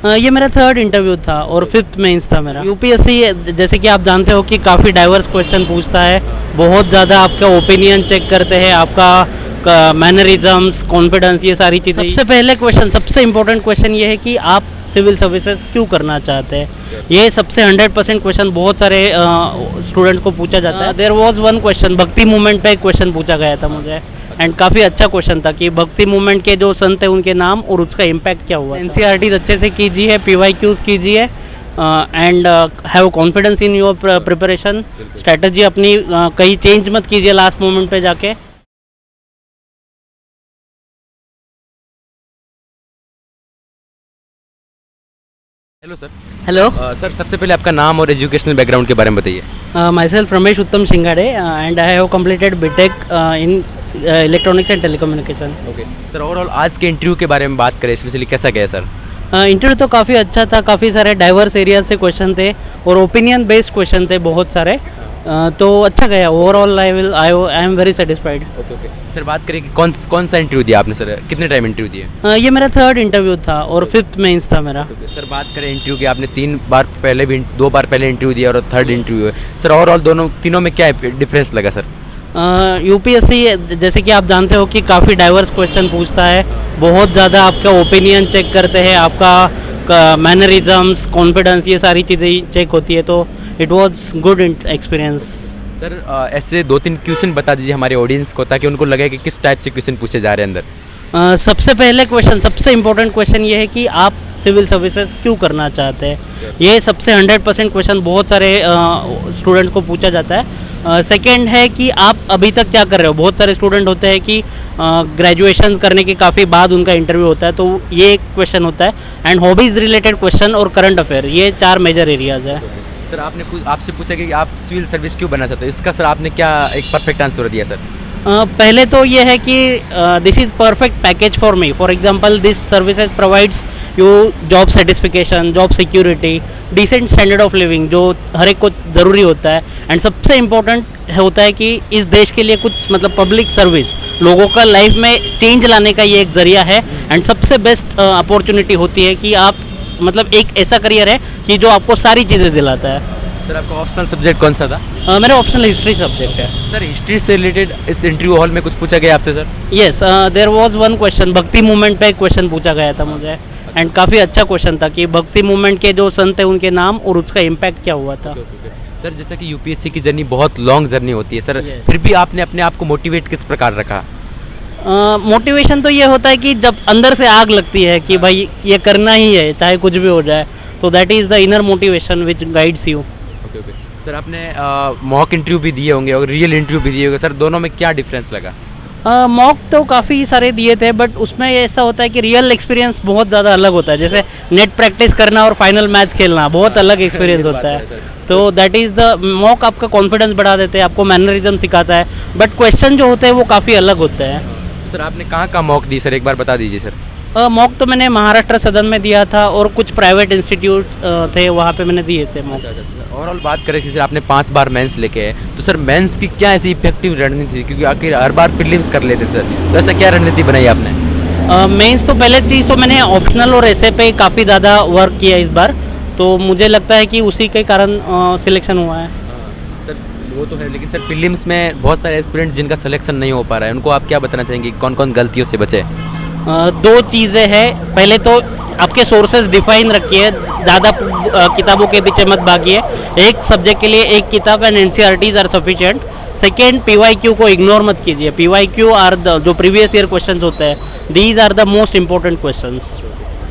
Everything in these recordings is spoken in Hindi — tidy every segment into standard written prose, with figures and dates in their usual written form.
ये मेरा थर्ड इंटरव्यू था और फिफ्थ मेंस था मेरा। यूपीएससी जैसे कि आप जानते हो कि काफ़ी डाइवर्स क्वेश्चन पूछता है, बहुत ज़्यादा आपका ओपिनियन चेक करते हैं, आपका मैनरिज्म्स, कॉन्फिडेंस, ये सारी चीज़ें। सबसे पहले क्वेश्चन, सबसे इंपॉर्टेंट क्वेश्चन ये है कि आप सिविल सर्विसेज क्यों करना चाहते हैं। ये सबसे 100% क्वेश्चन बहुत सारे स्टूडेंट्स को पूछा जाता है। There was one question, Bhakti movement पे एक क्वेश्चन पूछा गया था मुझे, एंड काफ़ी अच्छा क्वेश्चन था कि भक्ति मूवमेंट के जो संत हैं उनके नाम और उसका इम्पैक्ट क्या हुआ। एनसीईआरटी अच्छे से कीजिए, पीवाईक्यूज कीजिए, and have confidence in your preparation. Strategy अपनी कहीं चेंज मत कीजिए लास्ट मोमेंट पे जाके। Hello sir. हेलो सर, सबसे पहले आपका नाम और एजुकेशनल बैकग्राउंड के बारे में बताइए। My self Ramesh Uttam Singade and I have completed BTech in electronics and telecommunication. Okay sir, overall आज के इंटरव्यू के बारे में बात करें, स्पेशली कैसा गया सर? इंटरव्यू तो काफ़ी अच्छा था, काफ़ी सारे डाइवर्स एरियाज से क्वेश्चन थे और ओपिनियन बेस्ड क्वेश्चन थे बहुत सारे, तो अच्छा गया overall. I am very satisfied. Okay okay sir, बात करें कि कौन सा इंटरव्यू दिया आपने सर, कितने टाइम इंटरव्यू दिए? ये मेरा थर्ड इंटरव्यू था और फिफ्थ मेंस था मेरा। ओके सर, बात करें इंटरव्यू की, आपने 2 बार पहले इंटरव्यू दिया और थर्ड इंटरव्यू है सर, ओवरऑल तीनों में क्या डिफरेंस लगा सर? यूपीएससी जैसे कि आप जानते हो कि काफ़ी डाइवर्स क्वेश्चन पूछता है, बहुत ज़्यादा आपका ओपिनियन चेक करते हैं, आपका मैनरिज्म्स, कॉन्फिडेंस, ये सारी चीज़ें चेक होती है, तो it was good experience. Sir ऐसे 2-3 क्वेश्चन बता दीजिए हमारे ऑडियंस को, ताकि उनको लगे कि किस टाइप से क्वेश्चन पूछे जा रहे हैं अंदर। सबसे पहले क्वेश्चन, सबसे इम्पोर्टेंट क्वेश्चन ये है कि आप सिविल सर्विसेज क्यों करना चाहते हैं। ये सबसे 100% क्वेश्चन बहुत सारे स्टूडेंट्स को पूछा जाता है। सेकंड है कि आप अभी तक क्या कर रहे हो। बहुत सारे स्टूडेंट होते हैं कि ग्रेजुएशन करने के काफ़ी बाद उनका इंटरव्यू होता है, तो ये एक क्वेश्चन होता है। एंड हॉबीज़ रिलेटेड क्वेश्चन और करंट अफेयर, ये 4 मेजर एरियाज़ है। सर आपसे पूछा कि आप सिविल सर्विस क्यों बनना चाहते हो, इसका सर आपने क्या एक परफेक्ट आंसर दिया सर? पहले तो ये है कि this is perfect package for me. For example this services provides you job satisfaction, job security, decent standard of living, जो हर एक को ज़रूरी होता है। एंड सबसे इम्पोर्टेंट होता है कि इस देश के लिए कुछ मतलब पब्लिक सर्विस, लोगों का लाइफ में चेंज लाने का ये एक ज़रिया है। एंड सबसे बेस्ट अपॉर्चुनिटी होती है कि आप मतलब एक ऐसा करियर है कि जो आपको सारी चीज़ें दिलाता है। सर आपका ऑप्शनल सब्जेक्ट कौन सा था? मेरा ऑप्शनल हिस्ट्री सब्जेक्ट है। सर हिस्ट्री से रिलेटेड इस इंटरव्यू हॉल में कुछ पूछा गया आपसे sir? Yes, there was one question, Bhakti movement पे एक क्वेश्चन पूछा गया था मुझे, एंड काफ़ी अच्छा क्वेश्चन था कि भक्ति मूवमेंट के जो संत हैं उनके नाम और उसका इम्पैक्ट क्या हुआ था। सर जैसा कि यूपीएससी की जर्नी बहुत लॉन्ग जर्नी होती है सर, फिर भी आपने अपने आप को मोटिवेट किस प्रकार रखा? मोटिवेशन तो ये होता है कि जब अंदर से आग लगती है कि भाई ये करना ही है चाहे कुछ भी हो जाए, तो that is the inner motivation which guides you. Okay okay sir, आपने मॉक इंटरव्यू भी दिए होंगे और रियल इंटरव्यू भी दिए होंगे सर, दोनों में क्या डिफरेंस लगा? मॉक तो काफ़ी सारे दिए थे, बट उसमें ऐसा होता है कि रियल एक्सपीरियंस बहुत ज़्यादा अलग होता है। जैसे नेट प्रैक्टिस करना और फाइनल मैच खेलना बहुत अलग एक्सपीरियंस होता है। तो दैट इज़ द मॉक, आपका कॉन्फिडेंस बढ़ा देते हैं, आपको मैनरिज्म सिखाता है, बट क्वेश्चन जो होते हैं वो काफ़ी अलग होते हैं। सर आपने कहाँ मॉक दी सर, एक बार बता दीजिए सर। मॉक तो मैंने महाराष्ट्र सदन में दिया था और कुछ प्राइवेट इंस्टीट्यूट थे वहाँ पे मैंने दिए थे मॉक। ओवरऑल बात करें कि सर आपने 5 बार मेंस लेके है, तो सर मेंस की क्या ऐसी इफेक्टिव रणनीति थी, क्योंकि आखिर हर बार प्रीलिम्स कर लेते सर, तो ऐसा क्या रणनीति बनाई आपने? मेंस तो पहले चीज़ तो मैंने ऑप्शनल और ऐसे पे काफ़ी ज़्यादा वर्क किया इस बार, तो मुझे लगता है कि उसी के कारण सिलेक्शन हुआ है। सर वो तो है, लेकिन सर प्रीलिम्स में बहुत सारे एस्पिरेंट जिनका सिलेक्शन नहीं हो पा रहा है, उनको आप क्या बताना चाहेंगे, कौन कौन गलतियों से बचे? 2 चीज़ें हैं। पहले तो आपके सोर्सेज डिफाइन रखिए, ज़्यादा किताबों के पीछे मत भागिए। एक सब्जेक्ट के लिए एक किताब and NCERTs are sufficient. Second, PYQ को इग्नोर मत कीजिए। पीवाईक्यू आर द जो प्रीवियस ईयर क्वेश्चंस होते हैं, these are the most important questions.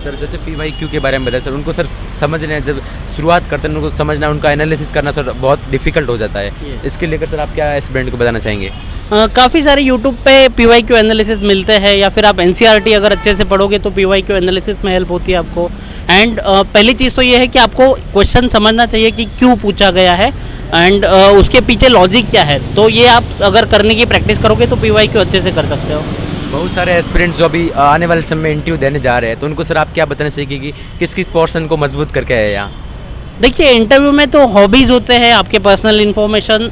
Sir जैसे पीवाईक्यू के बारे में बताया सर, उनको सर समझने जब शुरुआत करते हैं उनको समझना, उनका एनालिसिस करना सर बहुत डिफिकल्ट हो जाता है। इसके लेकर सर आप क्या स्टूडेंट को बताना चाहेंगे? काफ़ी सारे यूट्यूब पे पीवाईक्यू एनालिसिस मिलते हैं, या फिर आप एनसीईआरटी अगर अच्छे से पढ़ोगे तो पीवाईक्यू एनालिसिस में हेल्प होती है आपको। एंड पहली चीज़ तो ये है कि आपको क्वेश्चन समझना चाहिए कि क्यों पूछा गया है, एंड उसके पीछे लॉजिक क्या है। तो ये आप अगर करने की प्रैक्टिस करोगे तो पीवाईक्यू अच्छे से कर सकते हो। बहुत सारे एस्पिरेंट्स जो अभी आने वाले समय में इंटरव्यू देने जा रहे हैं, तो उनको सर आप क्या बताना चाहिए कि किस किस पोर्शन को मजबूत करके आए यहाँ? देखिए, इंटरव्यू में तो हॉबीज़ होते हैं, आपके personal information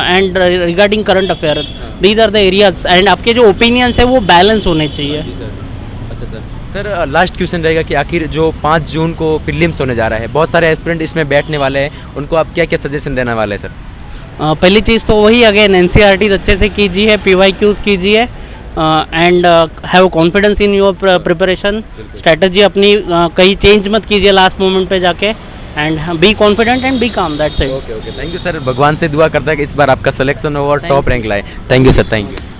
and regarding current affair, these are the areas, and आपके जो ओपिनियंस है वो बैलेंस होने चाहिए। अच्छा सर, सर लास्ट क्वेश्चन रहेगा कि आखिर जो 5 जून को प्रीलिम्स होने जा रहा है, बहुत सारे एस्पिरेंट इसमें बैठने वाले हैं, उनको आप क्या क्या सजेशन देने वाले हैं सर? पहली चीज़ तो वही, अगेन NCERTs अच्छे से कीजिए, PYQs कीजिए, and have confidence in your preparation. Strategy अपनी कहीं चेंज मत कीजिए लास्ट मोमेंट पे जाके, and be confident and be calm, that's it. Okay okay, thank you sir. भगवान से दुआ करता है कि इस बार आपका सिलेक्शन हो और टॉप रैंक लाए। Thank you sir, thank you.